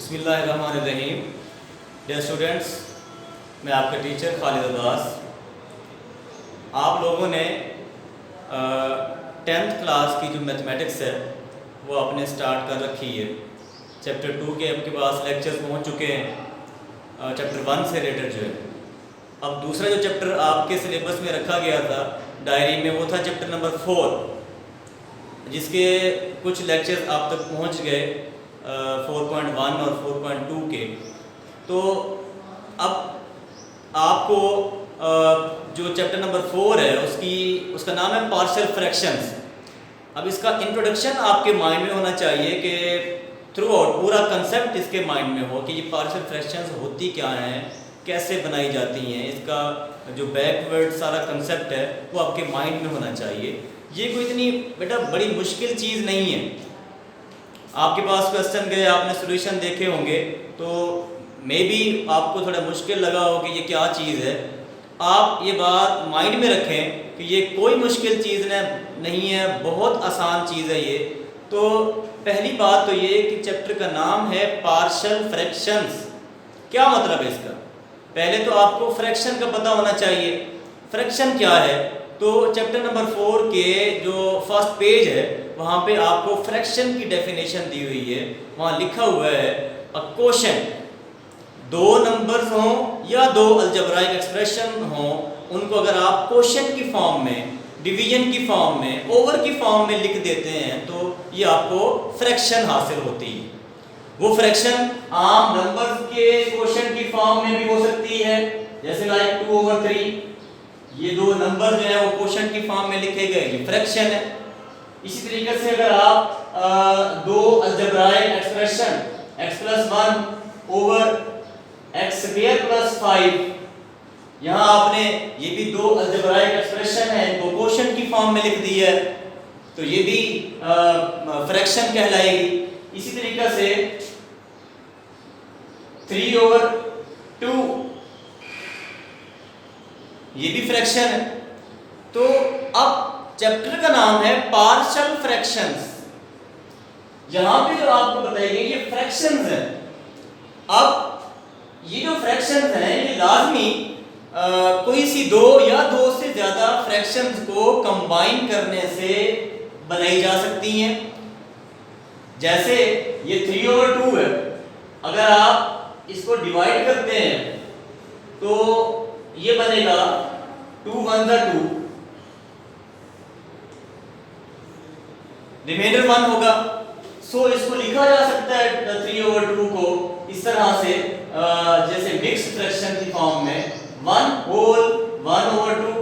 बिस्मिल्लाहिर्रहमानिर्रहीम। Dear students, मैं आपका टीचर खालिद अब्बास। आप लोगों ने 10th क्लास की जो मैथमेटिक्स है वो आपने स्टार्ट कर रखी है। चैप्टर 2 के आपके पास लेक्चर्स पहुंच चुके हैं, चैप्टर 1 से रिलेटेड जो है। अब दूसरा जो चैप्टर आपके सिलेबस में रखा गया था डायरी में, वो था चैप्टर नंबर 4, जिसके कुछ लेक्चर्स आप तक पहुंच गए 4.1 और 4.2 के। तो अब आपको जो चैप्टर नंबर 4 है उसका नाम है पार्शियल फ्रैक्शंस। अब इसका इंट्रोडक्शन आपके माइंड में होना चाहिए कि थ्रू आउट पूरा कंसेप्ट इसके माइंड में हो कि ये पार्शियल फ्रैक्शंस होती क्या हैं, कैसे बनाई जाती हैं, इसका जो बैकवर्ड सारा कंसेप्ट है वो आपके माइंड में होना चाहिए। ये कोई इतनी बेटा बड़ी मुश्किल चीज़ नहीं है। आपके पास क्वेश्चन गए, आपने सोल्यूशन देखे होंगे, तो मे बी आपको थोड़ा मुश्किल लगा हो कि ये क्या चीज़ है। आप ये बात माइंड में रखें कि ये कोई मुश्किल चीज़ नहीं है, बहुत आसान चीज़ है ये। तो पहली बात तो ये कि चैप्टर का नाम है पार्शियल फ्रैक्शंस। क्या मतलब है इसका? पहले तो आपको फ्रैक्शन का पता होना चाहिए। फ्रैक्शन क्या है? तो चैप्टर नंबर 4 के जो फर्स्ट पेज है वहाँ पे आपको फ्रैक्शन की डेफिनेशन दी हुई है। वहाँ लिखा हुआ है अ क्वोशंट, दो नंबर्स हों या दो अलजेब्राइक एक्सप्रेशन हों, उनको अगर आप क्वोशंट की फॉर्म में, डिवीजन की फॉर्म में, ओवर की फॉर्म में लिख देते हैं तो ये आपको फ्रैक्शन हासिल होती है। वो फ्रैक्शन आम नंबर्स के क्वोशंट की फॉर्म में भी हो सकती है, जैसे लाइक 2/3। ये दो नंबर जो है वो क्वोशंट की फॉर्म में लिखे गए, ये फ्रैक्शन है। इसी तरीके से अगर आप दो algebraic expression x+1 over x²+5, यहाँ आपने ये भी दो अलजेब्राइक एक्सप्रेशन है, इनको क्वोशंट की फॉर्म में लिख दिया है, तो ये भी फ्रैक्शन कहलाएगी। इसी तरीके से 3/2 ये भी फ्रैक्शन है। तो अब चैप्टर का नाम है पार्शियल फ्रैक्शंस। यहां पे जो आपको बताएंगे ये फ्रैक्शंस हैं। अब ये जो फ्रैक्शंस हैं ये लाजमी कोई सी दो या दो से ज्यादा फ्रैक्शंस को कंबाइन करने से बनाई जा सकती हैं। जैसे ये 3/2 है, अगर आप इसको डिवाइड करते हैं तो ये बनेगा 2 1 2, रिमाइंडर 1 होगा। सो इसको लिखा जा सकता है 3/2 को इस तरह से, जैसे मिक्स्ड फ्रैक्शन की फॉर्म में 1/2।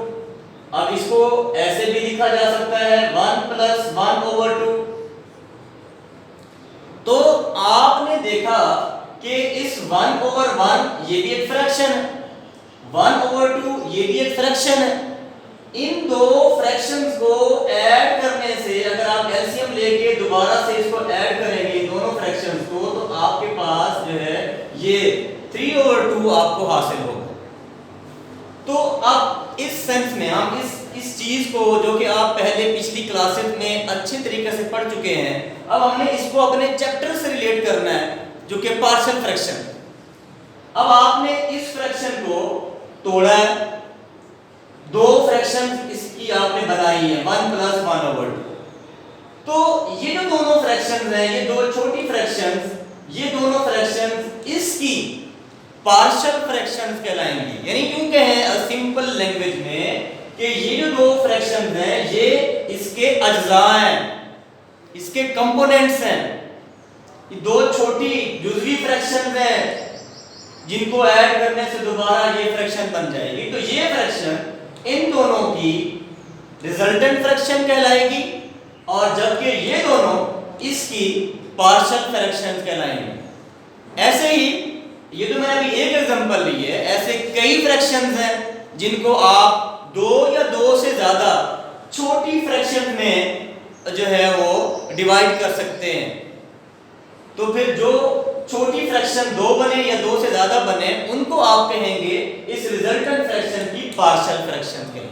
अब इसको ऐसे भी लिखा जा सकता है 1 + 1/2। तो आपने देखा कि इस 1/1 ये भी एक फ्रैक्शन है, 1/2 ये भी एक फ्रैक्शन है। इन दो फ्रैक्शंस को ऐड करने से, अगर आप एलसीएम लेके दोबारा से इसको ऐड करेंगे दोनों फ्रैक्शंस को, तो आपके पास जो है ये 3/2 आपको हासिल होगा। तो अब इस सेंस में हम इस चीज को, जो कि आप पहले पिछली क्लासेस में अच्छे तरीके से पढ़ चुके हैं, अब हमने इसको अपने चैप्टर से रिलेट करना है, जो कि पार्शियल फ्रैक्शन। अब आपने इस फ्रैक्शन को तोड़ा है, दो फ्रैक्शन इसकी आपने बनाई है 1 + 1/2। तो ये जो दोनों फ्रैक्शंस हैं, ये दो छोटी फ्रैक्शंस, ये दोनों फ्रैक्शंस इसकी पार्शियल फ्रैक्शंस कहलाएंगी। यानी यूं कहें सिंपल लैंग्वेज में कि ये जो दो फ्रैक्शंस हैं ये इसके अज्जा हैं, इसके कंपोनेंट्स हैं। ये दो छोटी जुज़वी फ्रैक्शंस हैं जिनको ऐड करने से दोबारा ये फ्रैक्शन बन जाएगी। तो ये फ्रैक्शन इन दोनों की रिजल्टेंट फ्रैक्शन कहलाएगी, और जबकि ये दोनों इसकी पार्शियल फ्रैक्शन कहलाएंगे। ऐसे ही ये तो मैंने अभी एक एग्जांपल ली है, ऐसे कई फ्रैक्शंस हैं जिनको आप दो या दो से ज्यादा छोटी फ्रैक्शन में जो है वो डिवाइड कर सकते हैं। तो फिर जो छोटी फ्रैक्शन दो बने या दो से ज्यादा बने, उनको आप कहेंगे इस रिजल्टेंट फ्रैक्शन की पार्शियल फ्रैक्शन कहेंगे।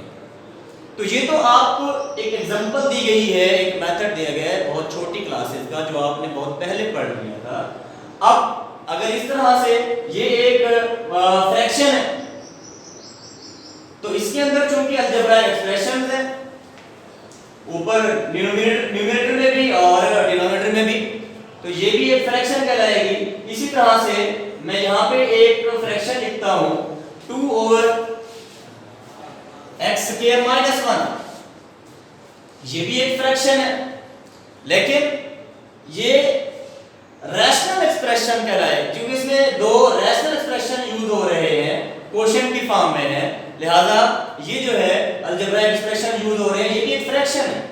तो ये तो आपको एक एग्जांपल दी गई है, एक मेथड दिया गया है बहुत छोटी क्लासेस का, जो आपने बहुत पहले पढ़ लिया था। अब अगर इस तरह से ये एक फ्रैक्शन है तो इसके अंदर चूंकि अलजेब्राइक एक्सप्रेशंस है ऊपर न्यूमरेटर में भी और डिनोमिनेटर में भी, तो ये भी एक फ्रैक्शन कहलाएगी। इसी तरह से मैं यहाँ पे एक फ्रैक्शन लिखता हूँ 2 ओवर x स्क्वायर माइनस 1, ये भी एक फ्रैक्शन है, लेकिन ये रैशनल एक्सप्रेशन कहलाएगी क्योंकि इसमें दो रैशनल एक्सप्रेशन यूज हो रहे हैं, क्वोशिएंट की फॉर्म में है, लिहाजा ये जो है अलजेब्राइक एक्सप्रेशन यूज हो रहे हैं, ये भी एक फ्रैक्शन है,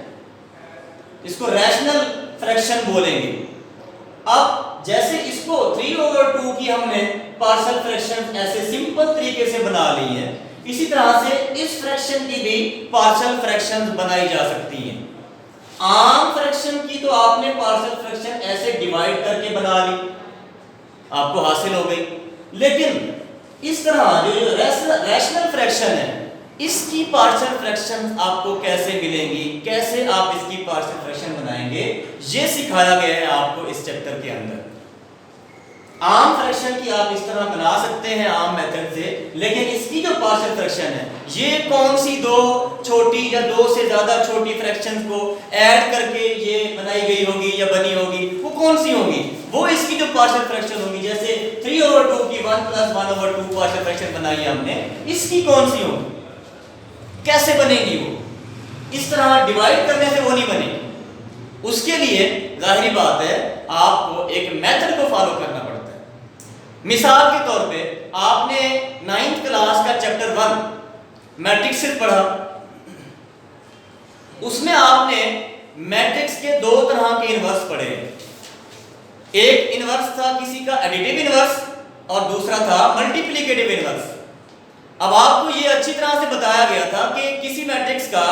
इसको रैशनल फ्रैक्शन बोलेंगे। अब जैसे इसको 3/2 की हमने पार्शियल फ्रैक्शन ऐसे सिंपल तरीके से बना ली है, इसी तरह से इस फ्रैक्शन की भी पार्शियल फ्रैक्शंस बनाई जा सकती हैं। आम फ्रैक्शन की तो आपने पार्शियल फ्रैक्शन ऐसे डिवाइड करके बना ली, आपको हासिल हो गई, लेकिन इस तरह जो रैशनल फ्रैक्शन है इसकी पार्शियल फ्रैक्शन आपको कैसे मिलेंगी, कैसे आप इसकी पार्शियल फ्रैक्शन बनाएंगे, ये सिखाया गया है आपको इस चैप्टर के अंदर। आम फ्रैक्शन की आप इस तरह बना सकते हैं आम मेथड से, लेकिन इसकी जो पार्शियल फ्रैक्शन है ये कौन सी दो छोटी या दो से ज्यादा छोटी फ्रैक्शंस को ऐड करके ये बनाई गई होगी या बनी होगी, वो कौन सी होंगी, वो इसकी जो पार्शियल फ्रैक्शन होगी। जैसे 3/2 की 1 + 1/2 पार्शियल फ्रैक्शन बनाई है हमने, इसकी कौन सी होगी, कैसे बनेगी वो, इस तरह डिवाइड करने से वो नहीं बनेगी। उसके लिए जाहिर बात है आपको एक मेथड को फॉलो करना पड़ता है। मिसाल के तौर पे आपने 9th क्लास का चैप्टर 1 मैट्रिक्स पढ़ा, उसमें आपने मैट्रिक्स के दो तरह के इनवर्स पढ़े। एक इनवर्स था किसी का एडिटिव इनवर्स और दूसरा था मल्टीप्लिकेटिव इनवर्स। अब आपको ये अच्छी तरह से बताया गया था कि किसी मैट्रिक्स का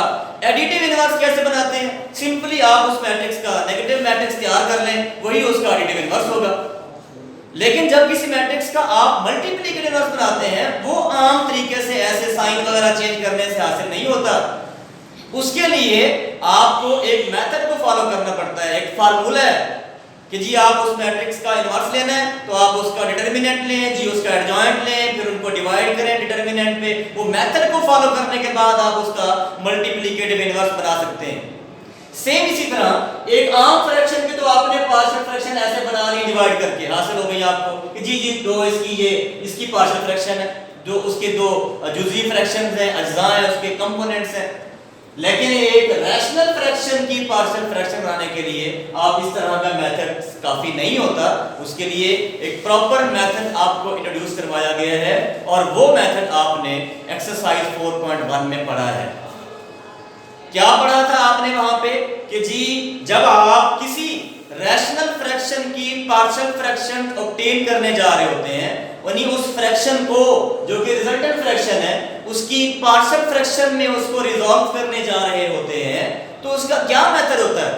एडिटिव इनवर्स कैसे बनाते हैं, सिंपली आप उस मैट्रिक्स का नेगेटिव मैट्रिक्स तैयार कर लें, वही उसका एडिटिव इनवर्स होगा। लेकिन जब किसी मैट्रिक्स का आप मल्टीप्लिकेटिव इनवर्स बनाते हैं, वो आम तरीके से ऐसे साइन वगैरह चेंज करने से हासिल नहीं होता। उसके लिए आपको एक मेथड को फॉलो करना पड़ता है, एक फार्मूला है कि जी आप उस मैट्रिक्स का इनवर्स लेना है तो आप उसका डिटरमिनेंट लें, जी उसका एडजॉइंट लें, फिर उनको डिवाइड करें डिटरमिनेंट पे। वो मेथड को फॉलो करने के बाद आप उसका मल्टीप्लिकेटिव इनवर्स बना सकते हैं। सेम इसी तरह एक आम फ्रैक्शन की तो आपने पार्शियल फ्रैक्शन ऐसे बना ली डिवाइड करके, हासिल हो गई आपको कि जी दो इसकी ये इसकी पार्शियल फ्रैक्शन है, जो उसके दो जुज़ई फ्रैक्शंस हैं, अज्जा हैं, उसके कंपोनेंट्स हैं। लेकिन एक रैशनल फ्रैक्शन की पार्शियल फ्रैक्शन बनाने के लिए आप इस तरह का मेथड काफी नहीं होता, उसके लिए एक प्रॉपर मेथड आपको इंट्रोड्यूस करवाया गया है और वो मेथड आपने एक्सरसाइज 4.1 में पढ़ा है। क्या पढ़ा था आपने वहां पे कि जी जब आप किसी रैशनल फ्रैक्शन की पार्शियल फ्रैक्शन ऑब्टेन करने जा रहे होते हैं, यानी उस फ्रैक्शन को जो कि रिजल्टेंट फ्रैक्शन है उसकी पार्शियल फ्रैक्शन में उसको रिजॉल्व करने जा रहे होते हैं, तो उसका क्या मेथड होता है,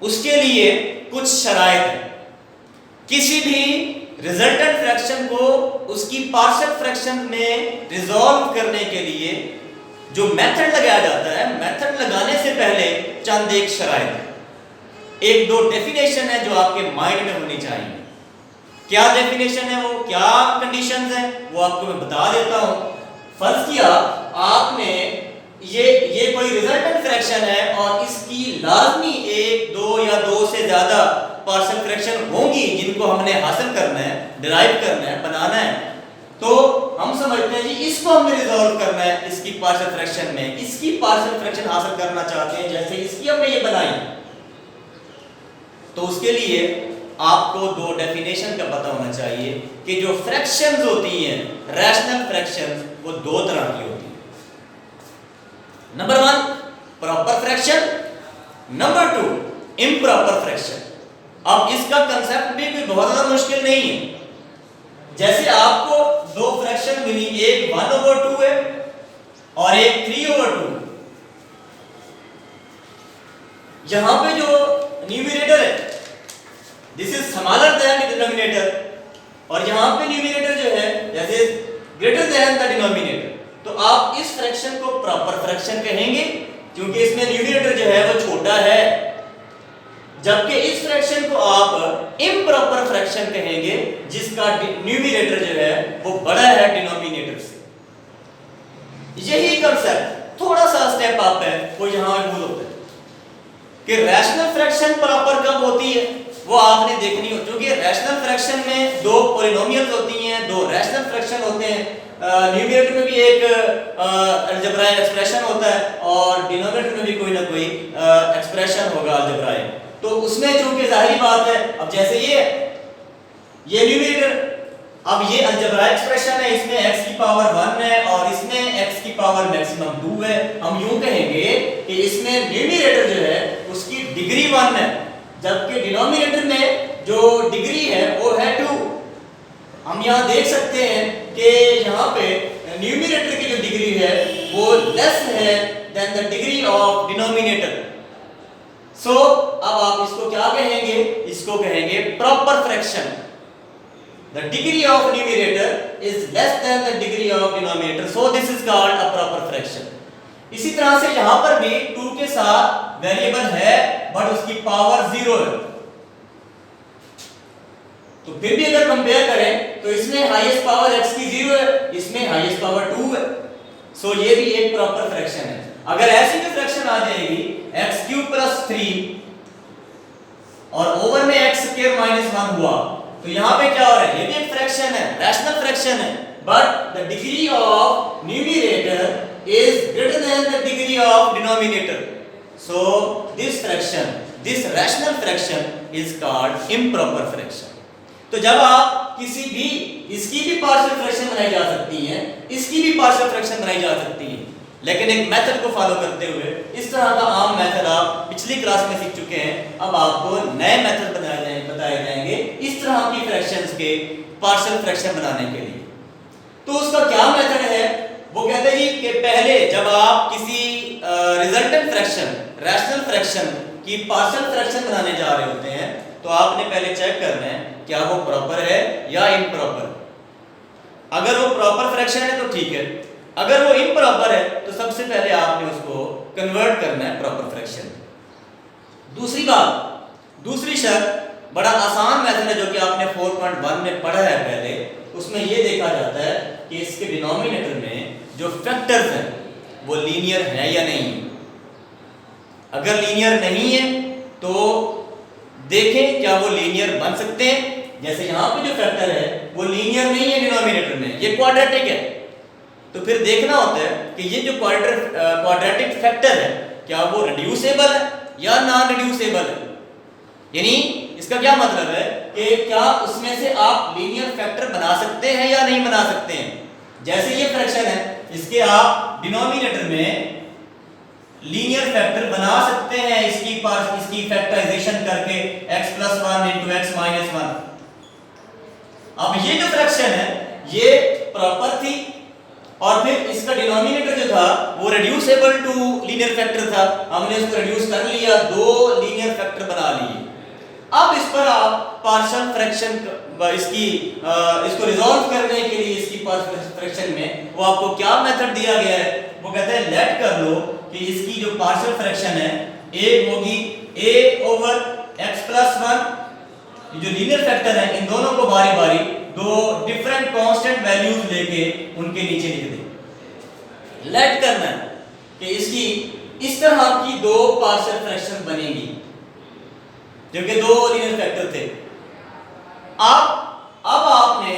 उसके लिए कुछ शराइत है। किसी भी रिजल्टेंट फ्रैक्शन को उसकी पार्शियल फ्रैक्शन में रिजॉल्व करने के लिए जो मेथड लगाया जाता है, मेथड लगाने से पहले चंद एक शराइत है, एक दो डेफिनेशन है जो आपके माइंड में होनी चाहिए। क्या डेफिनेशन है वो, क्या कंडीशंस हैं, वो आपको मैं बता देता हूं। फर्ज किया आपने ये कोई रिजल्टेंट फ्रैक्शन है और इसकी लाजमी एक, दो या दो से ज्यादा पार्शियल फ्रैक्शन होंगी जिनको हमने हासिल करना है, डिराइव करना है, बनाना है। तो हम समझते हैं जी इसको हमने रिजॉल्व करना है इसकी पार्शियल फ्रैक्शन में, इसकी पार्शियल फ्रैक्शन हासिल करना चाहते हैं, जैसे इसकी हमने ये बनाई, तो उसके लिए आपको दो डेफिनेशन का पता होना चाहिए कि जो फ्रैक्शंस होती हैं रैशनल फ्रैक्शंस वो दो तरह की होती हैं। Number 1 proper fraction, number 2 improper fraction. अब इसका कंसेप्ट भी कोई बहुत ज्यादा मुश्किल नहीं है। जैसे आपको दो फ्रैक्शन मिली, एक 1/2 है और एक 3/2। यहां पे जो न्यूमरेटर है this is smaller than the denominator, और यहां पे न्यूमरेटर जो है जैसे ग्रेटर देन द डिनोमिनेटर, तो आप इस फ्रैक्शन को प्रॉपर फ्रैक्शन कहेंगे क्योंकि इसमें न्यूमरेटर जो है वो छोटा है जबकि इस फ्रैक्शन को आप इम्प्रॉपर फ्रैक्शन कहेंगे जिसका न्यूमरेटर जो है वो बड़ा है डिनोमिनेटर से। यही कंसेप्ट थोड़ा सा स्टेप अप है वो यहां भूल होता है कि रैशनल फ्रैक्शन प्रॉपर कब होती है वो आपने देखनी हो, क्योंकि रैशनल फ्रैक्शन में दो पॉलिनोमियल्स होती हैं, दो रैशनल फ्रैक्शन होते हैं। न्यूमरेटर में भी एक अलजेब्राइक एक्सप्रेशन होता है और डिनोमिनेटर में भी कोई ना कोई एक्सप्रेशन होगा अलजेब्राइक। तो उसमें चूंकि जाहिर बात है, अब जैसे ये न्यूमरेटर, अब ये अलजेब्राइक एक्सप्रेशन है, इसमें x की पावर 1 है और इसमें x की पावर मैक्सिमम 2 है। हम यूं कहेंगे कि इसमें न्यूमरेटर जो है उसकी डिग्री 1 है, जबकि डिनोमिनेटर में जो डिग्री है वो है 2। हम यहाँ देख सकते हैं कि यहाँ पे न्यूमरेटर की जो डिग्री है वो लेस है than the degree of denominator. So अब आप इसको क्या कहेंगे, इसको कहेंगे proper fraction. The degree of numerator is less than the degree of denominator, so this is called a proper fraction. इसी तरह से यहाँ पर भी 2 के साथ वेरिएबल है बट उसकी पावर 0 है, तो फिर भी अगर कंपेयर करें तो इसमें हाईएस्ट पावर x की 0 है, इसमें हाईएस्ट पावर 2 है। सो ये भी एक प्रॉपर फ्रैक्शन है। अगर ऐसी भी फ्रैक्शन आ जाएगी x³ + 3 और ओवर में x² - 1 हुआ, तो यहाँ पे क्या हो रहा है, ये भी एक फ्रैक्शन है, रैशनल फ्रैक्शन है, but the degree of numerator is greater than the degree of denominator. So this fraction, this rational fraction is called improper fraction. तो जब आप किसी भी, इसकी भी पार्शियल फ्रैक्शन बनाई जा सकती है, इसकी भी पार्शियल फ्रैक्शन बनाई जा सकती है, लेकिन एक मेथड को फॉलो करते हुए, इस तरह का आम मेथड आप पिछली क्लास में सीख चुके हैं। अब आपको नए मेथड बताए जाएंगे इस तरह की फ्रैक्शंस के पार्शियल फ्रैक्शन बनाने के लिए। तो उसका क्या मेथड है, वो कहते हैं कि पहले जब आप किसी रिजल्टेंट फ्रैक्शन, रैशनल फ्रैक्शन की पार्शियल फ्रैक्शन बनाने जा रहे होते हैं, तो आपने पहले चेक करना है क्या वो प्रॉपर है या इम्प्रॉपर। अगर वो प्रॉपर फ्रैक्शन है तो ठीक है, अगर वो इम्प्रॉपर है तो सबसे पहले आपने उसको कन्वर्ट करना है प्रॉपर फ्रैक्शन। दूसरी बात, दूसरी शर्त, बड़ा आसान मेथड है जो कि आपने 4.1 में पढ़ा है पहले, उसमें ये देखा जाता है कि इसके डिनोमिनेटर में जो फैक्टर्स हैं वो लीनियर है या नहीं। अगर लीनियर नहीं है तो देखें क्या वो लीनियर बन सकते हैं। जैसे यहाँ पे जो फैक्टर है वो लीनियर नहीं है डिनोमिनेटर में, ये क्वाड्रेटिक है, तो फिर देखना होता है कि ये जो क्वाड्रेटिक फैक्टर है क्या वो रिड्यूसेबल है या नॉन रिड्यूसेबल है। यानी इसका क्या मतलब है कि क्या उसमें से आप लीनियर फैक्टर बना सकते हैं या नहीं बना सकते हैं। जैसे ये फ्रैक्शन है, इसके आप डिनोमिनेटर में लीनियर फैक्टर बना सकते हैं इसकी फैक्टराइजेशन करके x + 1 × x - 1। अब ये जो फ्रैक्शन है ये प्रॉपर थी और फिर इसका डिनोमिनेटर जो था वो रिड्यूसेबल टू लीनियर फैक्टर था, हमने इसको रिड्यूस कर लिया, 2 लीनियर फैक्टर बना लिए। अब इस पर आप पार्शियल फ्रैक्शन इसको रिजॉल्व करने के लिए इसकी पार्शियल फ्रैक्शन में वो आपको क्या मेथड दिया गया है, वो कहते हैं लेट कर लो कि इसकी जो पार्शियल फ्रैक्शन है a होगी a/x + 1, ये जो लीनियर फैक्टर है इन दोनों को बारी बारी 2 डिफरेंट कांस्टेंट वैल्यूज लेके उनके नीचे लिख दे। लेट करना है कि इसकी इस तरह की 2 पार्शियल फ्रैक्शन बनेगी क्योंकि 2 लीनियर फैक्टर थे। अब आपने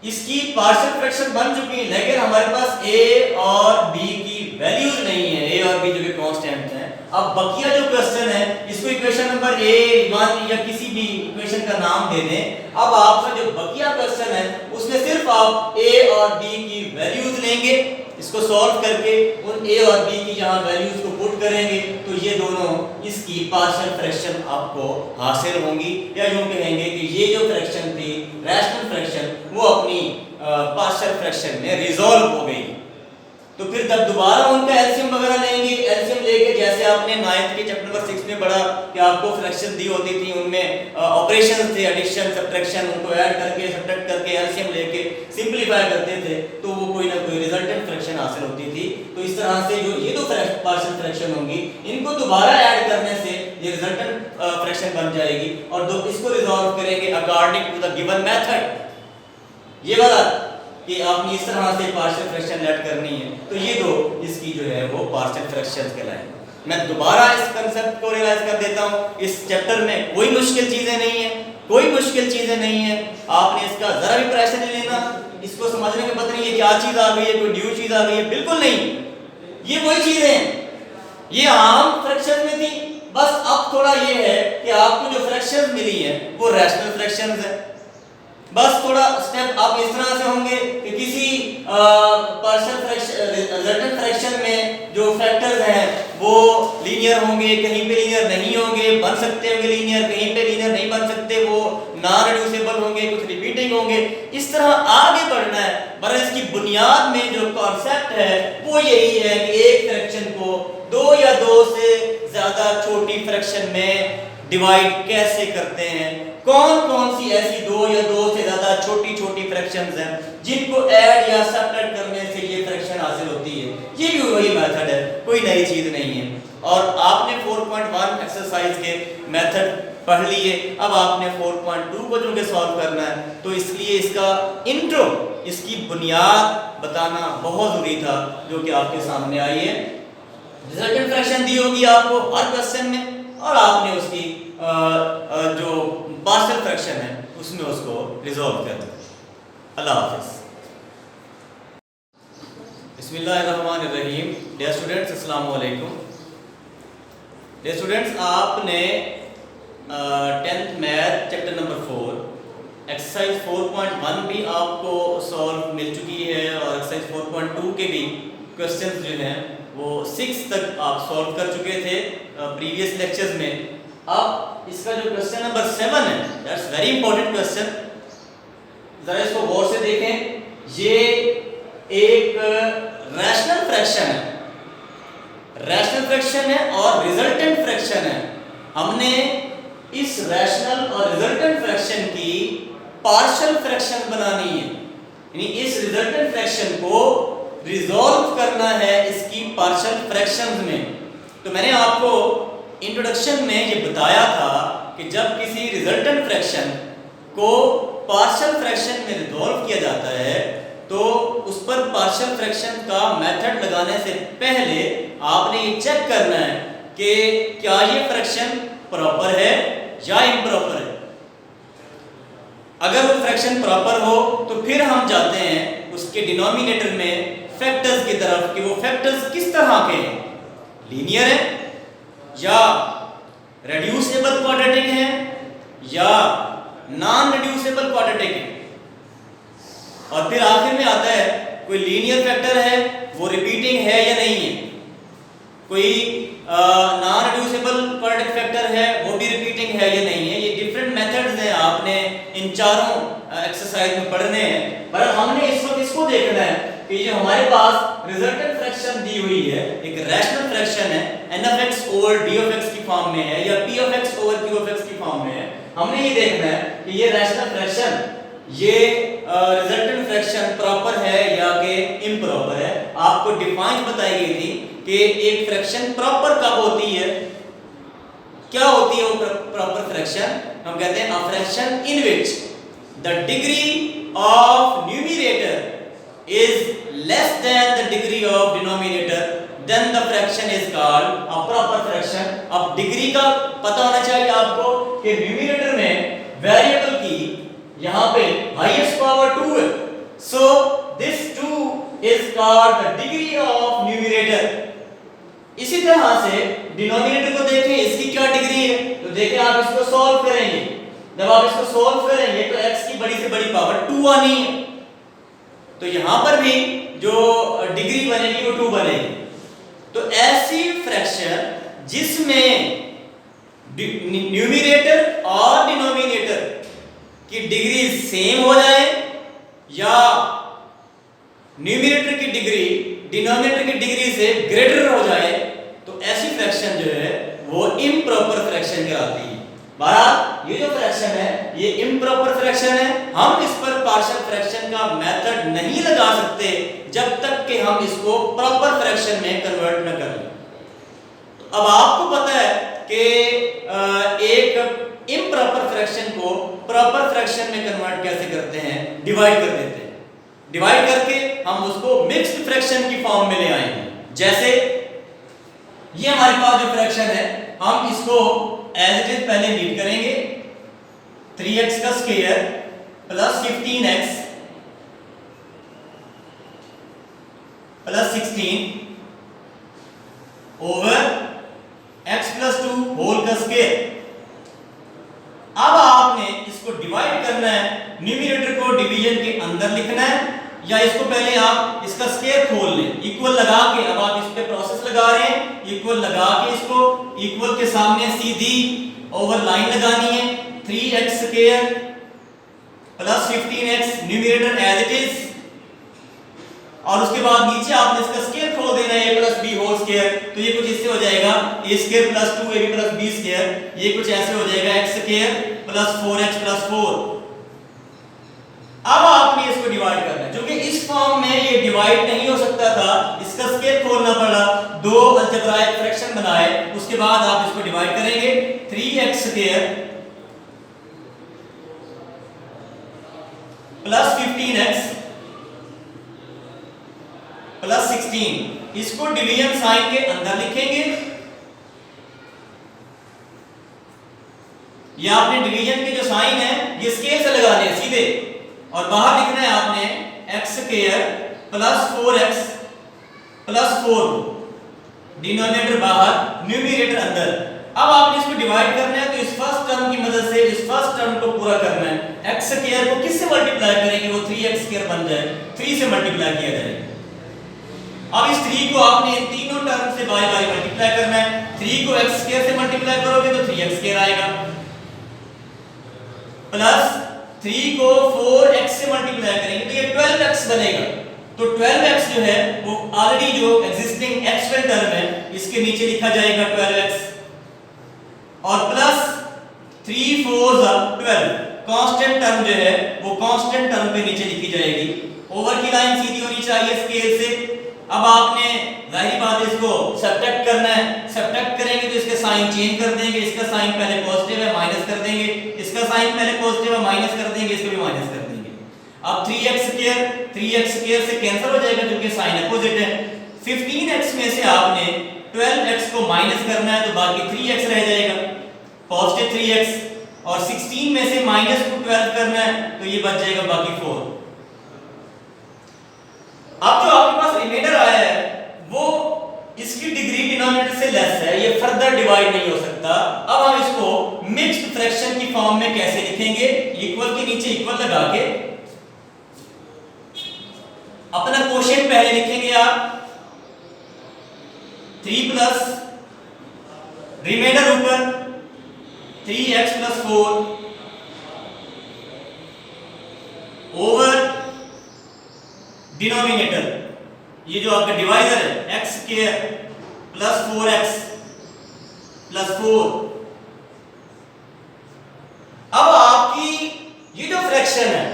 इसकी पार्शियल फ्रैक्शन बन चुकी है, लेकिन हमारे पास a और b की वैल्यूज नहीं है, a और b जो कि कांस्टेंट हैं। अब बकिया जो क्वेश्चन है इसको इक्वेशन नंबर a1 या किसी भी इक्वेशन का नाम दे दें। अब आपका जो बकिया क्वेश्चन है उसमें सिर्फ आप a और b की वैल्यूज लेंगे, इसको सॉल्व करके उन a और b की यहाँ वैल्यूज को पुट करेंगे तो ये दोनों इसकी पार्शियल फ्रैक्शन आपको हासिल होंगी, या यूं कहेंगे कि ये जो फ्रैक्शन थी रैशनल फ्रैक्शन वो अपनी पार्शियल फ्रैक्शन में रिजॉल्व हो गई। तो फिर जब दोबारा उनका एलसीएम वगैरह लेंगे, एलसीएम लेके जैसे आपने 9th के चैप्टर नंबर 6 में पढ़ा कि आपको फ्रैक्शन दी होती थी, उनमें ऑपरेशंस थे, एडिशन, सब्ट्रैक्शन, उनको ऐड करके, सब्ट्रैक्ट करके, एलसीएम लेके सिंपलीफाई करते थे तो वो कोई ना कोई रिजल्टेंट फ्रैक्शन हासिल होती थी। तो इस तरह से जो ये दो पार्शियल फ्रैक्शन होंगी, इनको दोबारा ऐड करने से ये रिजल्टेंट फ्रैक्शन बन जाएगी और दो इसको रिजॉल्व करेंगे according to the given method. ये वाला कि आपने इस तरह से पार्शियल फ्रैक्शन ऐड करनी है, तो ये दो इसकी जो है वो पार्शियल फ्रैक्शंस कहलाएंगे। मैं दोबारा इस कांसेप्ट को रियलाइज कर देता हूँ, इस चैप्टर में कोई मुश्किल चीजें नहीं है, कोई मुश्किल चीजें नहीं है, आपने इसका जरा भी प्रेशर नहीं लेना, इसको समझने में पता नहीं ये क्या चीज आ गई है, कोई न्यू चीज आ गई है, बिल्कुल नहीं, ये वही चीजें हैं, ये आम फ्रैक्शन में थी, बस अब थोड़ा ये है कि आपको जो फ्रैक्शंस मिली है वो रैशनल फ्रैक्शंस है। बस थोड़ा स्टेप आप इस तरह से होंगे कि किसी पार्शियल फ्रैक्शन रिजल्टेंट फ्रैक्शन में जो फैक्टर्स हैं वो लीनियर होंगे, कहीं पे लीनियर नहीं होंगे, बन सकते होंगे लीनियर, कहीं पे लीनियर नहीं बन सकते, वो नॉन रिड्यूसिबल होंगे, कुछ रिपीटिंग होंगे, इस तरह आगे बढ़ना है। पर इसकी बुनियाद में जो कॉन्सेप्ट है वो यही है कि एक फ्रैक्शन को दो या दो से ज्यादा छोटी फ्रैक्शन में डिवाइड कैसे करते हैं, कौन कौन सी ऐसी दो या दो से ज्यादा छोटी छोटी फ्रैक्शंस हैं जिनको ऐड या सब्ट्रैक्ट करने से ये फ्रैक्शन हासिल होती है। ये भी वही मेथड है, कोई नई चीज नहीं है। और आपने 4.1 एक्सरसाइज के मेथड पढ़ लिए, अब आपने 4.2 को जो सॉल्व करना है, तो इसलिए इसका इंट्रो, इसकी बुनियाद बताना बहुत जरूरी था, जो कि आपके सामने आई है। रिजल्टेंट फ्रैक्शन दी होगी आपको हर क्वेश्चन में और आपने उसकी जो पार्शियल फ्रैक्शन है उसमें उसको रिजॉल्व करना है। अल्लाह हाफिज़। बिस्मिल्लाहिर्रहमानिर्रहीम। डियर स्टूडेंट्स, अस्सलाम वालेकुम। डियर स्टूडेंट्स, आपने 10th math chapter number 4 exercise 4.1 भी आपको सॉल्व मिल चुकी है और एक्सरसाइज 4.2 के भी क्वेश्चंस जो हैं वो 6 तक आप सॉल्व कर चुके थे प्रीवियस लेक्चर्स में। अब इसका जो क्वेश्चन नंबर 7 है, दैट्स वेरी इंपॉर्टेंट क्वेश्चन, जरा इसको गौर से देखें। ये एक रैशनल फ्रैक्शन है, रैशनल फ्रैक्शन है और रिजल्टेंट फ्रैक्शन है। हमने इस रैशनल और रिजल्टेंट फ्रैक्शन की पार्शियल फ्रैक्शन बनानी है, यानी इस रिजल्टेंट फ्रैक्शन को रिजॉल्व करना है इसकी पार्शियल फ्रैक्शंस में। तो मैंने आपको इंट्रोडक्शन में ये बताया था कि जब किसी रिजल्टेंट फ्रैक्शन को पार्शियल फ्रैक्शन में रिजॉल्व किया जाता है तो उस पर पार्शियल फ्रैक्शन का मेथड लगाने से पहले आपने ये चेक करना है कि क्या ये फ्रैक्शन प्रॉपर है या इम्प्रॉपर है। अगर वो फ्रैक्शन प्रॉपर हो तो फिर हम जाते हैं उसके डिनोमिनेटर में फैक्टर्स की तरफ कि वो फैक्टर्स किस तरह के हैं, लीनियर है या रेड्यूसिबल क्वाड्रेटिक है या नॉन रेड्यूसिबल क्वाड्रेटिक है। और फिर आखिर में आता है कोई लीनियर फैक्टर है, वो रिपीटिंग है या नहीं है, कोई नॉन रेड्यूसिबल क्वाड्रेटिक फैक्टर है, वो भी रिपीटिंग है या नहीं है। ये डिफरेंट मेथड्स हैं, आपने इन चारों एक्सरसाइज में पढ़ने हैं। पर हमने इस वक्त इसको देखना है कि जो हमारे पास रिजल्टेंट फ्रैक्शन दी हुई है, एक रैशनल फ्रैक्शन है, n(x) ओवर d(x) की फॉर्म में है या p(x) ओवर q(x) की फॉर्म में है। हमने ये देखना है कि ये रैशनल फ्रैक्शन, ये रिजल्टेंट फ्रैक्शन प्रॉपर है या कि इम्प्रॉपर है। आपको डिफाइन बताई गई थी कि एक फ्रैक्शन प्रॉपर कब होती है, क्या होती है वो प्रॉपर फ्रैक्शन। हम कहते हैं a fraction in which the degree of numerator is less than the degree of denominator, then the fraction is called a proper fraction। अब डिग्री का पता होना चाहिए आपको कि न्यूमरेटर में वेरिएबल की यहाँ पे हाईएस्ट पावर 2 है, so this 2 is called the degree of numerator। इसी तरह से डिनोमिनेटर को देखें, इसकी क्या डिग्री है, तो देखें आप इसको सॉल्व करेंगे, जब आप इसको सॉल्व करेंगे तो x की बड़ी से बड़ी पावर 2 आनी है, तो यहां पर भी जो डिग्री बनेगी वो 2 बनेगी। तो ऐसी फ्रैक्शन जिसमें न्यूमरेटर और डिनोमिनेटर की डिग्री सेम हो जाए या न्यूमरेटर की डिग्री डिनोमिनेटर की डिग्री से ग्रेटर हो जाए, तो ऐसी फ्रैक्शन जो है वो इम्प्रॉपर फ्रैक्शन कहलाती है। बहरहाल ये जो फ्रैक्शन है ये इम्प्रॉपर फ्रैक्शन है, हम इस पर पार्शियल फ्रैक्शन का मेथड नहीं लगा सकते जब तक कि हम इसको प्रॉपर फ्रैक्शन में कन्वर्ट न कर लें। अब आपको पता है कि एक इम्प्रॉपर फ्रैक्शन को प्रॉपर फ्रैक्शन में कन्वर्ट कैसे करते हैं, डिवाइड कर देते हैं। डिवाइड करके हम उसको मिक्स्ड फ्रैक्शन की फॉर्म में ले आएंगे। जैसे ये हमारे पास जो फ्रैक्शन है हम इसको एज इट इज पहले रीड करेंगे, 3x का square plus 15x plus 16 over x plus 2 whole का स्क्वायर। अब आपने इसको डिवाइड करना है, न्यूमरेटर को डिवीजन के अंदर लिखना है, या इसको पहले आप इसका स्क्वायर खोल लें, इक्वल लगा के। अब आप इस पे प्रोसेस लगा रहे हैं, इक्वल लगा के इसको इक्वल के सामने सीधी ओवर लाइन लगानी है, 3x square plus 15x numerator as it is, और उसके बाद नीचे आपने इसका स्क्वायर खोल देना है, a plus b whole square. तो ये कुछ इससे हो जाएगा a square plus 2ab plus b square, ये कुछ ऐसे हो जाएगा x square plus 4x plus 4। अब आपने इसको डिवाइड करना है, जो कि इस फॉर्म में ये डिवाइड नहीं हो सकता था, इसका स्क्वायर खोलना पड़ा, दो अलजेब्राइक फ्रैक्शन बनाए, उसके बाद आप इसको डिवाइड करेंगे। 3x square plus 15x plus 16, इसको डिवीजन साइन के अंदर लिखेंगे। ये आपने डिवीजन के जो साइन है ये स्केल से लगाने हैं सीधे, और बाहर लिखना है आपने x square plus 4x plus 4, denominator बाहर न्यूमरेटर अंदर। अब आपने इसको डिवाइड करना है, तो इस फर्स्ट टर्म की मदद से इस फर्स्ट टर्म को पूरा करना है। x स्क्वायर को किससे मल्टीप्लाई करेंगे, वो 3x स्क्वायर बन जाए, 3 से मल्टीप्लाई किया जाएगा। अब इस 3 को आपने इन तीनों टर्म से बाय बाय मल्टीप्लाई करना है। 3 को x स्क्वायर से मल्टीप्लाई करोगे तो 3x स्क्वायर आएगा, प्लस 3 को 4x से मल्टीप्लाई करेंगे तो ये 12x बनेगा। तो 12x जो है वो ऑलरेडी जो एग्जिस्टिंग एक्चुअल टर्म है इसके नीचे लिखा जाएगा 12x, और प्लस 3 4 12, कांस्टेंट टर्म जो है वो कांस्टेंट टर्म पे नीचे लिखी जाएगी। ओवर की लाइन सीधी होनी चाहिए स्केल से। अब आपने जाहिर बात है इसको सब्ट्रैक्ट करना है, सब्ट्रैक्ट करेंगे तो इसके साइन चेंज कर देंगे, इसका साइन पहले पॉजिटिव है माइनस कर देंगे, इसका साइन पहले पॉजिटिव है माइनस कर देंगे, इसको भी माइनस कर देंगे। अब 3x स्क्वायर से कैंसिल हो जाएगा क्योंकि साइन अपोजिट है। 15x में से आपने 12x को माइनस करना है तो बाकी 3x रह जाएगा, पॉजिटिव 3x, और 16 में से माइनस 12 करना है तो ये बच जाएगा बाकी 4। अब जो आपके पास रिमाइंडर आया है वो इसकी डिग्री डिनोमिनेटर से लेस है, ये फर्दर डिवाइड नहीं हो सकता। अब हम इसको मिक्स्ड फ्रैक्शन की फॉर्म में कैसे लिखेंगे, इक्वल के नीचे इक्वल लगा के अपना क्वोशिएंट पहले लिखेंगे आप 3 प्लस रिमाइंडर ऊपर 3x प्लस 4 ओवर डिनोमिनेटर, ये जो आपका डिवाइजर है x square plus 4x plus 4। अब आपकी ये जो फ्रैक्शन है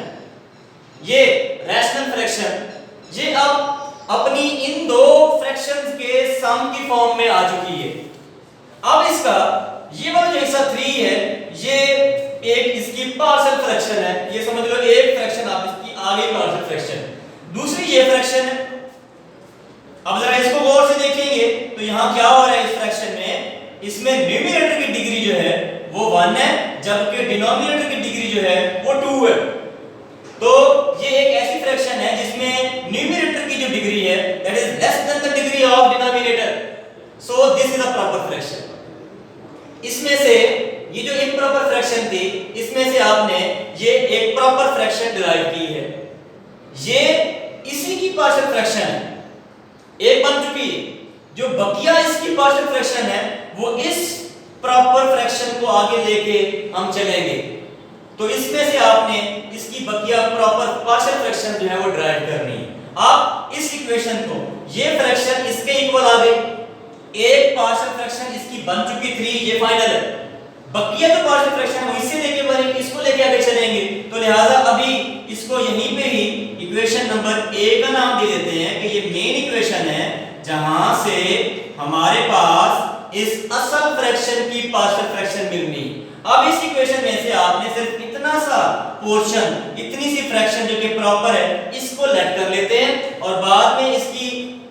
ये रैशनल फ्रैक्शन, ये अब अपनी इन दो फ्रैक्शंस के सम की फॉर्म में आ चुकी है। अब इसका ये वाला जो हिस्सा 3 है ये एक इसकी पार्शियल फ्रैक्शन है, ये समझ लो एक फ्रैक्शन आप इसकी आगे पार्शियल फ्रैक्शन, दूसरी ये फ्रैक्शन है। अब जरा इसको गौर से देखेंगे तो यहां क्या हो रहा है इस फ्रैक्शन में, इसमें न्यूमरेटर की डिग्री जो है वो 1 है जबकि डिनोमिनेटर की डिग्री जो है वो 2 है। तो ये एक ऐसी फ्रैक्शन है जिसमें न्यूमरेटर की जो डिग्री है that is less than the degree of denominator, so this is a proper fraction. इसमें से ये जो इम्प्रॉपर फ्रैक्शन थी इसमें से आपने ये एक प्रॉपर फ्रैक्शन डिराइव की है, ये इसी की पार्शियल फ्रैक्शन है, एक बन चुकी है। जो बकिया इसकी पार्शियल फ्रैक्शन है वो इस प्रॉपर फ्रैक्शन को आगे लेके हम चलेंगे। तो इसमें से आपने इसकी बकिया प्रॉपर पार्शियल फ्रैक्शन जो है वो डिराइव करनी है। आप इस इक्वेशन को, ये फ्रैक्शन इसके इक्वल आ गई, एक पार्शियल फ्रैक्शन इसकी बन चुकी 3, ये फाइनल है। बकिया जो पार्शियल फ्रैक्शन है इससे लेके बनेंगे, इसको लेके आगे चलेंगे। तो लिहाजा अभी इसको यहीं पे ही इक्वेशन नंबर ए का नाम दे देते हैं कि ये मेन इक्वेशन है जहां से हमारे पास इस असल फ्रैक्शन की पार्शियल फ्रैक्शन मिलनी। अब इस इक्वेशन में से आपने सिर्फ इतना सा पोर्शन, इतनी सी फ्रैक्शन जो कि प्रॉपर है, इसको लेट कर लेते हैं और बाद में इसकी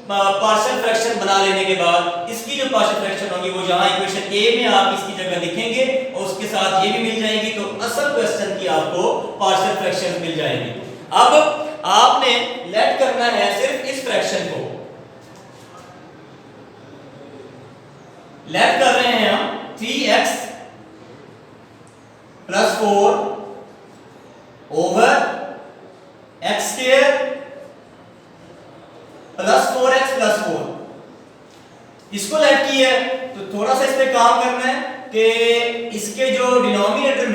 पार्शियल फ्रैक्शन बना लेने के बाद इसकी जो पार्शियल फ्रैक्शन होगी वो यहाँ इक्वेशन ए में आप इसकी जगह लिखेंगे और उसके साथ ये भी मिल जाएगी, तो असल क्वेश्चन की आपको पार्शियल फ्रैक्शन मिल जाएगी। अब आपने लेट करना है सिर्फ इस फ्रैक्शन को, लेट कर रहे हैं हम 3x + 4 over x square + 4x + 4। इसको लेट किया है तो थोड़ा सा इस पे काम करना है कि इसके जो डिनोमिनेटर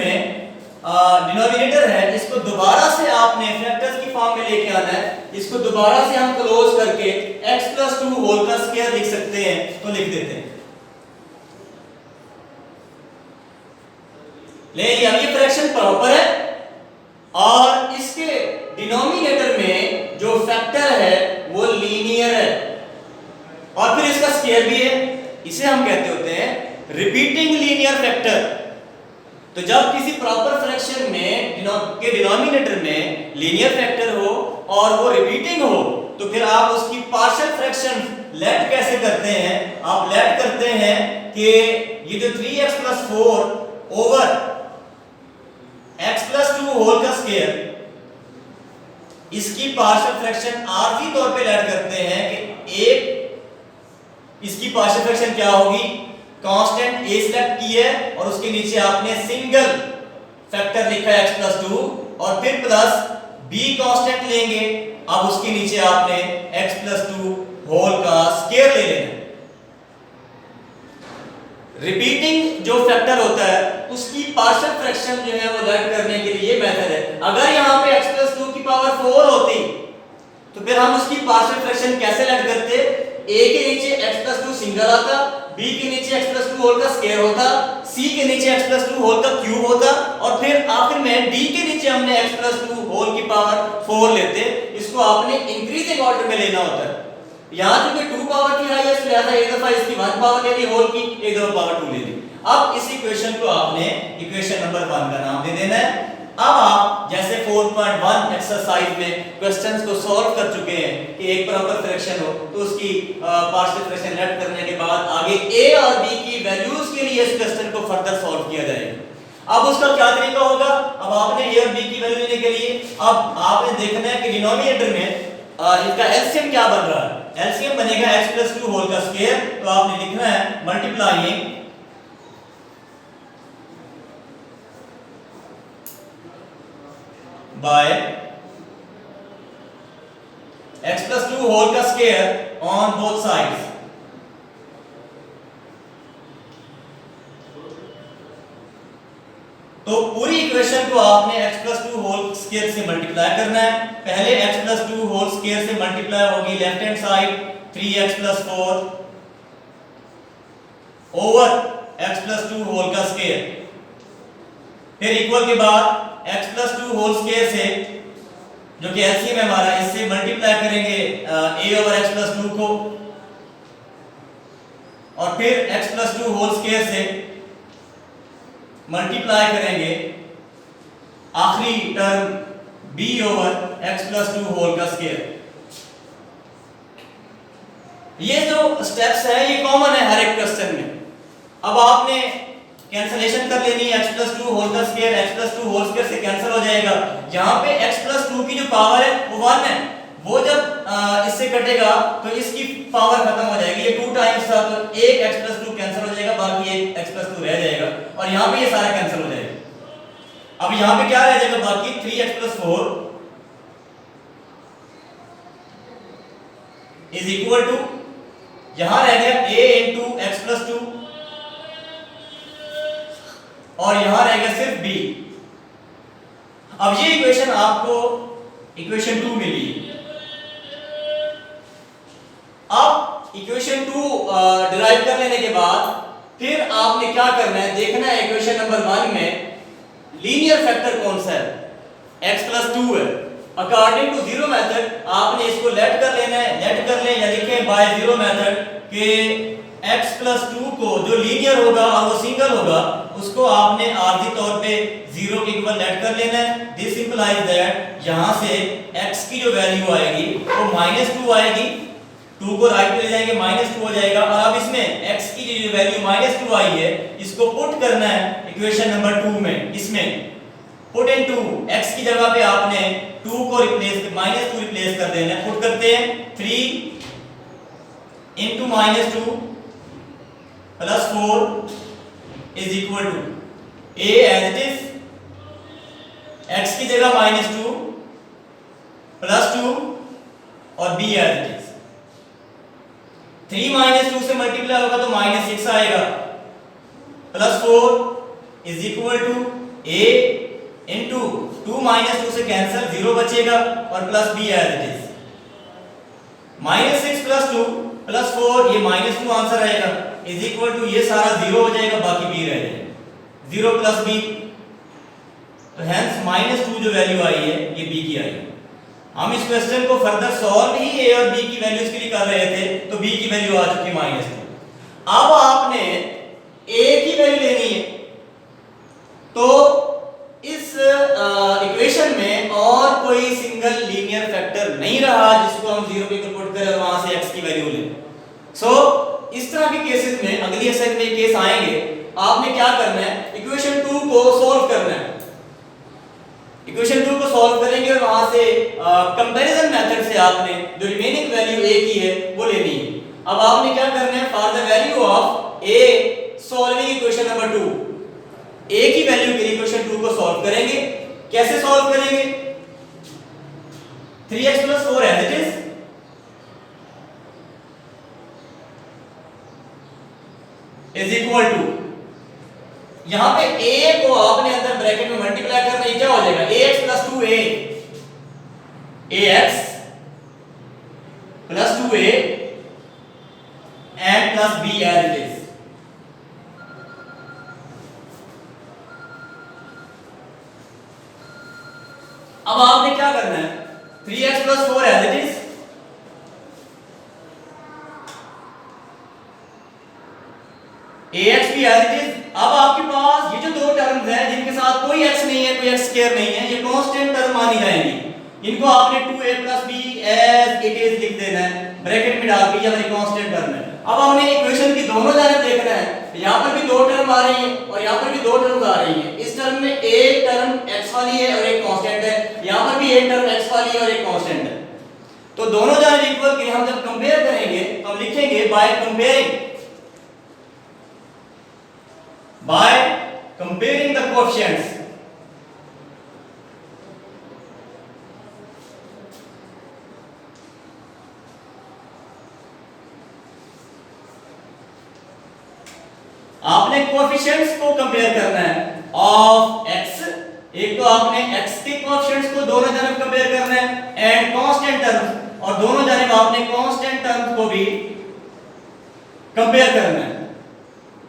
है इसको दोबारा से आपने फैक्टर्स की फॉर्म में लेके आना है। इसको दोबारा से हम क्लोज करके x + 2 होल का स्क्वायर लिख सकते हैं, तो लिख देते हैं। ले लिया, ये फ्रैक्शन प्रॉपर है और इसके डिनोमिनेटर में जो फैक्टर है वो लीनियर है और फिर इसका स्क्वायर भी है। इसे हम कहते होते हैं रिपीटिंग लीनियर फैक्टर। तो जब किसी प्रॉपर फ्रैक्शन में के डिनोमिनेटर में लीनियर फैक्टर हो और वो रिपीटिंग हो तो फिर आप उसकी पार्शियल फ्रैक्शन लेट कैसे करते हैं? आप लेट करते हैं कि ये जो 3x + 4 ओवर x + 2 होल का स्क्वायर, इसकी पार्शियल फ्रैक्शन आर्जी तौर पे लेट करते हैं कि एक इसकी पार्शियल फ्रैक्शन क्या होगी, कांस्टेंट a सिलेक्ट की है और उसके नीचे आपने सिंगल फैक्टर लिखा है x + 2 और फिर प्लस b कांस्टेंट लेंगे। अब उसके नीचे आपने x + 2 होल का स्क्वायर ले लेना। रिपीटिंग जो फैक्टर होता है उसकी पार्शियल फ्रैक्शन जो है वो लेट करने के लिए ये मेथड है। अगर यहाँ पे x + 2 की पावर 4 होती तो फिर हम उसकी पार्शियल फ्रैक्शन कैसे लेट करते? a के नीचे x + 2 सिंगल आता, b के नीचे x + 2 होल का स्क्वायर होता, c के नीचे x + 2 होल का क्यूब होता और फिर आखिर में d के नीचे हमने x + 2 होल की पावर 4 लेते। इसको आपने इंक्रीजिंग ऑर्डर में लेना होता है। यहाँ चूंकि 2 पावर की हाईएस्ट लिहाजा एक दफा इसकी 1 पावर ले ली होल की, एक दफा पावर 2 ले ली। अब इस इक्वेशन को आपने इक्वेशन नंबर 1 का नाम दे देना है। अब आप जैसे 4.1 एक्सरसाइज में क्वेश्चंस को सॉल्व कर चुके हैं कि एक प्रॉपर फ्रैक्शन हो तो उसकी पार्शियल फ्रैक्शन लेट करने के बाद आगे a और b की वैल्यूज के लिए इस क्वेश्चन को फर्दर सॉल्व किया जाएगा। अब उसका क्या तरीका होगा? अब आपने a और b की वैल्यू लेने के लिए अब आपने देखना है कि डिनोमिनेटर में इसका एलसीएम क्या बन रहा है। एलसीएम बनेगा x + 2 होल का स्क्वायर, तो आपने लिखना है मल्टीप्लाइंग by x + 2 होल का स्क्वायर ऑन बोथ साइड्स। तो पूरी इक्वेशन को आपने x + 2 होल स्क्वायर से मल्टीप्लाई करना है। पहले x + 2 होल स्क्वायर से मल्टीप्लाई होगी left hand side 3x + 4 over x + 2 whole का स्क्वायर, फिर इक्वल के बाद x + 2 होल स्क्वायर से जो कि एलसीएम है हमारा, इससे मल्टीप्लाई करेंगे a ओवर x + 2 को और फिर x + 2 होल स्क्वायर से मल्टीप्लाई करेंगे आखिरी term b over x + 2 whole का स्क्वायर। ये जो स्टेप्स हैं ये कॉमन है हर एक क्वेश्चन में। अब आपने कैंसलेशन कर लेनी है, x + 2 होल का स्क्वायर x + 2 होल स्क्वायर से कैंसिल हो जाएगा। यहाँ पे x + 2 की जो पावर है वो 1 है, वो जब इससे कटेगा तो इसकी पावर खत्म हो जाएगी। ये 2 टाइम्स था तो एक x + 2 कैंसिल हो जाएगा, बाकी एक x + 2 रह जाएगा और यहाँ पे ये सारा कैंसिल हो जाएगा। अब यहाँ पे क्या रह जाएगा बाकी 3x + 4 इज इक्वल टू, यहाँ रह गया a × x + 2 और यहां रहेगा सिर्फ b। अब ये इक्वेशन आपको इक्वेशन 2 मिली। अब इक्वेशन 2 डिराइव कर लेने के बाद फिर आपने क्या करना है, देखना है इक्वेशन नंबर 1 में लीनियर फैक्टर कौन सा है, x + 2 है। अकॉर्डिंग टू जीरो मेथड आपने इसको लेट कर लेना है, लेट कर लें या लिखें बाय जीरो मेथड के x + 2 को जो लीनियर होगा और वो सिंगल होगा उसको आपने आर्जी तौर पे 0 के इक्वल लेट कर लेना है। दिस इंप्लाइज दैट यहां से x की जो वैल्यू आएगी वो -2 आएगी, 2 को राइट पे ले जाएंगे -2 हो जाएगा। और अब इसमें x की जो वैल्यू -2 आई है इसको पुट करना है इक्वेशन नंबर 2 में। इसमें पुट इन 2 x की जगह पे आपने 2 को रिप्लेस -2 रिप्लेस कर देना है। पुट करते हैं 3 into -2 plus 4 is equal to a as it is, x की जगह -2 plus 2 और b as it is। 3 -2 से मल्टीप्लाई होगा तो -6 आएगा, plus 4 is equal to a into 2 -2 से कैंसिल 0 बचेगा और plus b as it is। -6 plus 2 plus 4 ये -2 आंसर आएगा इज इक्वल टू ये सारा 0 हो जाएगा, बाकी b रह जाएगा 0 plus b। तो हेंस -2 जो वैल्यू आई है ये b की आई है। हम इस क्वेश्चन को फर्दर सॉल्व ही a और b की वैल्यूज के लिए कर रहे थे तो b की वैल्यू आ चुकी -2। अब आपने a की वैल्यू लेनी है तो इस इक्वेशन में और कोई सिंगल लीनियर फैक्टर नहीं रहा जिसको हम 0 पे पुट करें और वहां से x की वैल्यू लें। सो इस तरह के केसेस में अगली एक्सरसाइज में केस आएंगे, आपने क्या करना है, इक्वेशन 2 को सॉल्व करना है। इक्वेशन 2 को सॉल्व करेंगे और वहां से कंपैरिजन मेथड से आपने जो रिमेनिंग वैल्यू a की है वो लेनी है। अब आपने क्या करना है, for the value of a solving equation number 2, a की वैल्यू के लिए इक्वेशन 2 को सॉल्व करेंगे। कैसे सॉल्व करेंगे, 3x + 4 as it is is equal to, यहां पे a को आपने अंदर ब्रैकेट में मल्टीप्लाई करना है, क्या हो जाएगा ax + 2a, ax + 2a and plus b as it is। अब आपने क्या करना है, 3x + 4 as it is ax भी एज इट इज। अब आपके पास ये जो दो टर्म्स हैं जिनके साथ कोई x नहीं है, कोई x² नहीं है, ये कांस्टेंट टर्म मानी जाएंगी। इनको आपने 2a + b as it is लिख देना है ब्रैकेट में डाल के, ये हमारी कांस्टेंट टर्म है। अब हमने इक्वेशन की दोनों जानिब देखना है, यहां पर भी दो टर्म आ रही है और यहां पर भी दो टर्म्स आ रही है। इस टर्म में एक टर्म x वाली है और एक कांस्टेंट है, यहां पर भी एक टर्म x वाली है और एक कांस्टेंट है। तो दोनों जानिब इक्वल के हम जब कंपेयर करेंगे तो हम लिखेंगे by comparing the coefficients, आपने कोएफिशिएंट्स को कंपेयर करना है ऑफ x, एक तो आपने x के कोएफिशिएंट्स को दोनों जानब कंपेयर करना है एंड कांस्टेंट टर्म्स, और दोनों जानब आपने कांस्टेंट टर्म्स को भी कंपेयर करना है।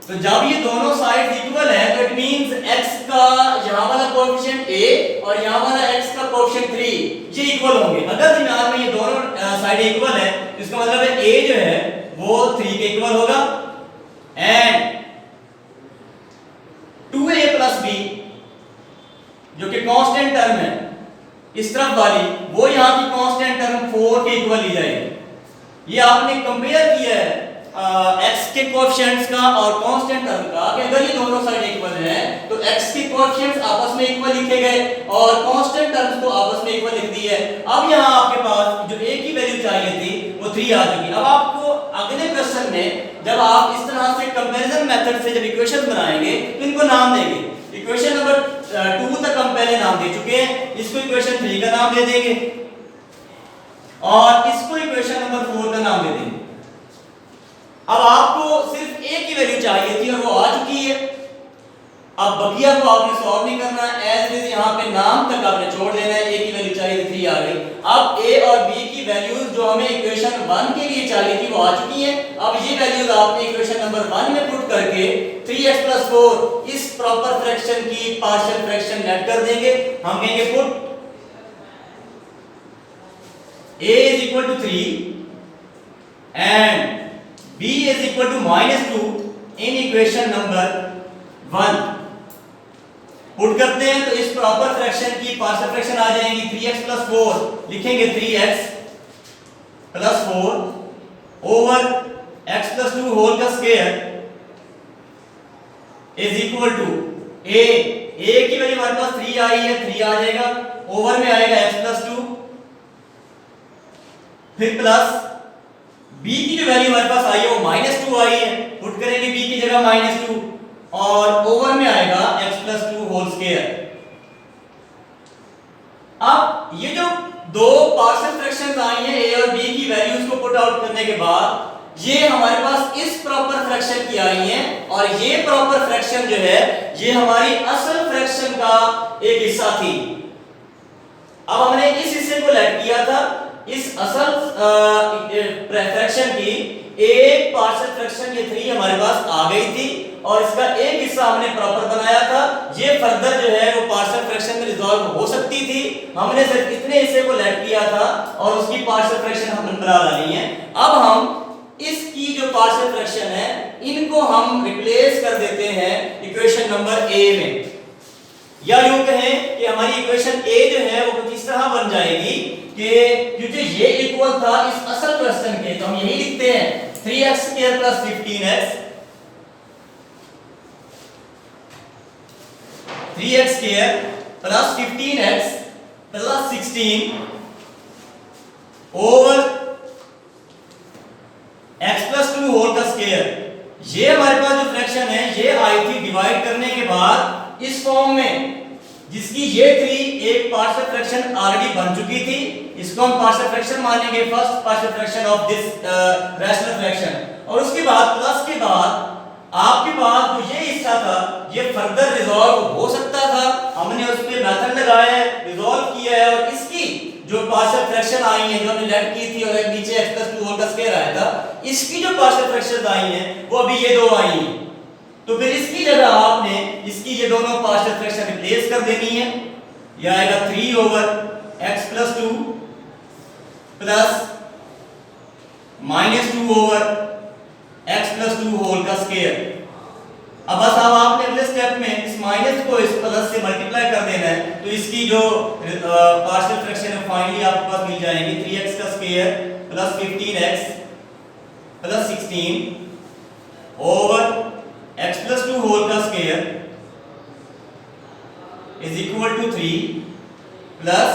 तो जब ये दोनों साइड्स इक्वल है तो इट मींस x का यहां वाला कोएफिशिएंट a और यहां वाला x का कोएफिशिएंट 3 ये इक्वल होंगे। अगर दरमियान में ये दोनों साइड इक्वल है तो इसका मतलब है a जो है वो 3 के इक्वल होगा एंड 2a + b जो कि कांस्टेंट टर्म है इस तरफ वाली, वो यहां की कांस्टेंट टर्म 4 के इक्वल ली जाएगी। ये आपने कंपेयर किया है x के कोएफिशिएंट्स का और कांस्टेंट टर्म का कि अगर ये दोनों साइड इक्वल हैं तो x के कोएफिशिएंट्स आपस में इक्वल लिखे गए और कांस्टेंट टर्म्स को आपस में इक्वल लिख दिए। अब यहां आपके पास जो a की वैल्यू चाहिए थी वो 3 आ चुकी। अब आपको अगले क्वेश्चन में जब आप इस तरह से कंपैरिजन मेथड से जब इक्वेशन बनाएंगे तो इनको नाम देंगे। इक्वेशन नंबर 2 तक हम पहले नाम दे चुके हैं, इसको इक्वेशन 3 का नाम दे देंगे और इसको इक्वेशन नंबर 4 का नाम दे देंगे। अब आपको सिर्फ a की वैल्यू चाहिए थी और वो आ चुकी है। अब बकिया को आपने सॉल्व नहीं करना है, एज इट इज यहाँ पे नाम तक आपने छोड़ देना है। ए की वैल्यू चाहिए 3 आ गई। अब ए और बी की वैल्यूज जो हमें इक्वेशन 1 के लिए चाहिए थी वो आ चुकी है। अब ये वैल्यूज आपने इक्वेशन नंबर 1 में पुट करके 3x + 4 इस प्रॉपर फ्रैक्शन की पार्शियल फ्रैक्शन ऐड कर देंगे। हम कहेंगे put a = 3 and b = -2 in equation number 1 put करते हैं तो इस प्रॉपर फ्रैक्शन की पार्शियल फ्रैक्शन आ जाएगी 3x + 4 लिखेंगे 3x + 4 ओवर x + 2 होल का square is equal to a की वैल्यू हमारे पास 3 आई है, 3 आ जाएगा, ओवर में आएगा x + 2 फिर प्लस b की जो वैल्यू हमारे पास आई है वो -2 आई है, पुट करेंगे b की जगह -2 और ओवर में आएगा x + 2 होल स्क्वायर। अब ये जो दो पार्शियल फ्रैक्शंस आई हैं a और b की वैल्यूज को पुट आउट करने के बाद ये हमारे पास इस प्रॉपर फ्रैक्शन की आई हैं और ये प्रॉपर फ्रैक्शन जो है ये हमारी असल फ्रैक्शन का एक हिस्सा थी। अब हमने इस हिस्से को लेट किया था, इस असल फ्रैक्शन की एक पार्शियल फ्रैक्शन ये 3 हमारे पास आ गई थी और इसका एक हिस्सा हमने प्रॉपर बनाया था। ये फर्दर जो है वो पार्शियल फ्रैक्शन में रिजॉल्व हो सकती थी, हमने सिर्फ इतने हिस्से को लेट किया था और उसकी पार्शियल फ्रैक्शन हमने बना डाली है। अब हम इसकी जो पार्शियल फ्रैक्शन है इनको हम रिप्लेस कर देते हैं इक्वेशन नंबर a में, या यूं कहें कि हमारी इक्वेशन a जो है वो कुछ इस तरह बन जाएगी कि क्योंकि ये इक्वल था इस असल क्वेश्चन के, तो हम यही लिखते हैं 3x² + 15x 3x² + 15x + 16 over x + 2 whole का स्क्वायर। ये हमारे पास जो फ्रैक्शन है ये आई थी डिवाइड करने के बाद इस फॉर्म में, जिसकी ये 3 एक पार्शियल फ्रैक्शन ऑलरेडी बन चुकी थी, इसको हम पार्शियल फ्रैक्शन मानेंगे, first partial fraction of this rational fraction. और उसके बाद प्लस के बाद आपके पास जो ये हिस्सा था ये फर्दर रिजॉल्व हो सकता था, हमने उस पे मेथड लगाया है, रिजॉल्व किया है और इसकी जो पार्शियल फ्रैक्शन आई है जो हमने लेट की थी और एक नीचे x + 2 होल का स्क्वायर आया था, इसकी जो पार्शियल फ्रैक्शन आई है वो अभी ये दो आई हैं। तो फिर इसकी जगह आपने इसकी ये दोनों पार्शियल फ्रैक्शन रिप्लेस कर देनी है। यह आएगा 3 over x + 2 plus -2 over x + 2 whole का स्क्वायर। अब बस अब आपने अगले स्टेप में इस माइनस को इस प्लस से मल्टीप्लाई कर देना है, तो इसकी जो पार्शियल फ्रैक्शन है फाइनली आपके पास मिल जाएगी 3x का square plus 15x plus 16 over x + 2 whole का square is equal to 3 plus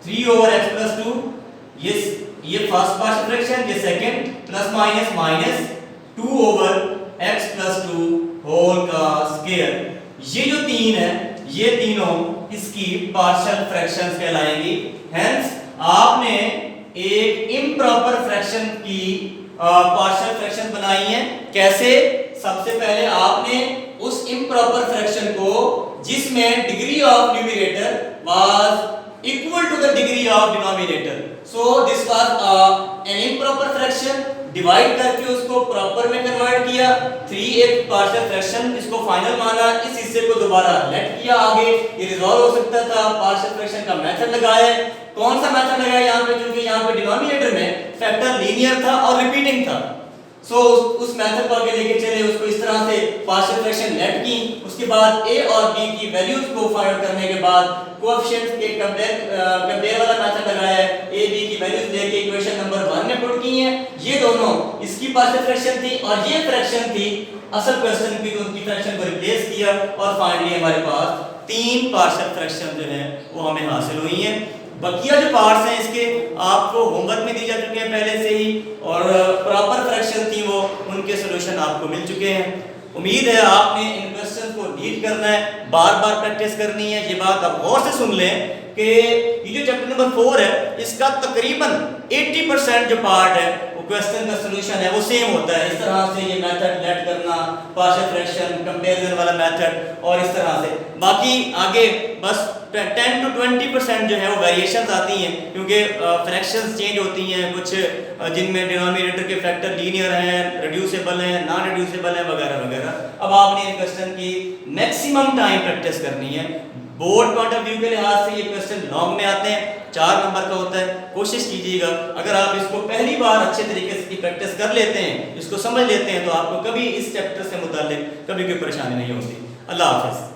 3 over x + 2, ये फर्स्ट पार्शियल फ्रैक्शन, ये second, plus minus minus 2 over x + 2 whole का स्क्वायर। ये जो 3 है ये तीनों इसकी पार्शियल फ्रैक्शंस कहलाएंगी। हेंस आपने एक इम्प्रॉपर फ्रैक्शन की पार्शियल फ्रैक्शन बनाई है। कैसे? सबसे पहले आपने उस इम्प्रॉपर फ्रैक्शन को जिसमें degree of numerator was equal to the degree of denominator, so this was an improper fraction, divide करके उसको प्रॉपर में कन्वर्ट किया, 3 एक पार्शियल फ्रैक्शन, इसको फाइनल माना, इस हिस्से को दोबारा लेट किया आगे, ये रिजॉल्व हो सकता था, पार्शियल फ्रैक्शन का मेथड लगाया। कौन सा मेथड लगाया यहाँ पे? क्योंकि यहाँ पे डिनोमिनेटर में फैक्टर लीनियर था और रिपीटिंग था, सो उस मेथड को आगे लेके चले, उसको इस तरह से पार्शियल फ्रैक्शन लेट की, उसके बाद a और b की वैल्यूज को फाइंड करने के बाद कोएफिशिएंट्स के कंपेयर वाला मेथड लगाया है, a b की वैल्यूज लेके इक्वेशन नंबर 1 में पुट की हैं। ये दोनों इसकी पार्शियल फ्रैक्शन थी और ये फ्रैक्शन थी असल क्वेश्चन की, तो उनकी फ्रैक्शन को रिप्लेस किया और फाइनली हमारे पास 3 पार्शियल फ्रैक्शन जो है वो हमें हासिल हुई हैं। बकिया जो पार्ट्स हैं इसके आपको होमवर्क में दी जा चुके हैं पहले से ही, और प्रॉपर फ्रैक्शन थी वो, उनके सॉल्यूशन आपको मिल चुके हैं। उम्मीद है आपने इन क्वेश्चन को रीड करना है, बार बार प्रैक्टिस करनी है। ये बात आप गौर से सुन लें कि ये जो चैप्टर नंबर 4 है इसका तकरीबन 80% जो पार्ट है वो क्वेश्चन का सोल्यूशन है वो सेम होता है। इस तरह से ये मेथड लेट करना, पार्शियल फ्रैक्शन, कंपैरिजन वाला मेथड और इस तरह से। बाकी आगे बस 10 to 20% जो है वो वेरिएशंस आती हैं क्योंकि फ्रैक्शंस चेंज होती हैं, कुछ जिनमें डिनोमिनेटर के फैक्टर लीनियर हैं, रिड्यूसेबल हैं, नॉन रिड्यूसेबल हैं वगैरह वगैरह। अब आपने इन क्वेश्चन की मैक्सिमम टाइम प्रैक्टिस करनी है। बोर्ड पॉइंट ऑफ व्यू के लिहाज से ये क्वेश्चन लॉन्ग में आते हैं, 4 नंबर का होता है। कोशिश कीजिएगा अगर आप इसको पहली बार अच्छे तरीके से प्रैक्टिस कर लेते हैं, इसको समझ लेते हैं, तो आपको कभी इस चैप्टर से मुताल्लिक कभी कोई परेशानी नहीं होती। अल्लाह हाफ़िज़।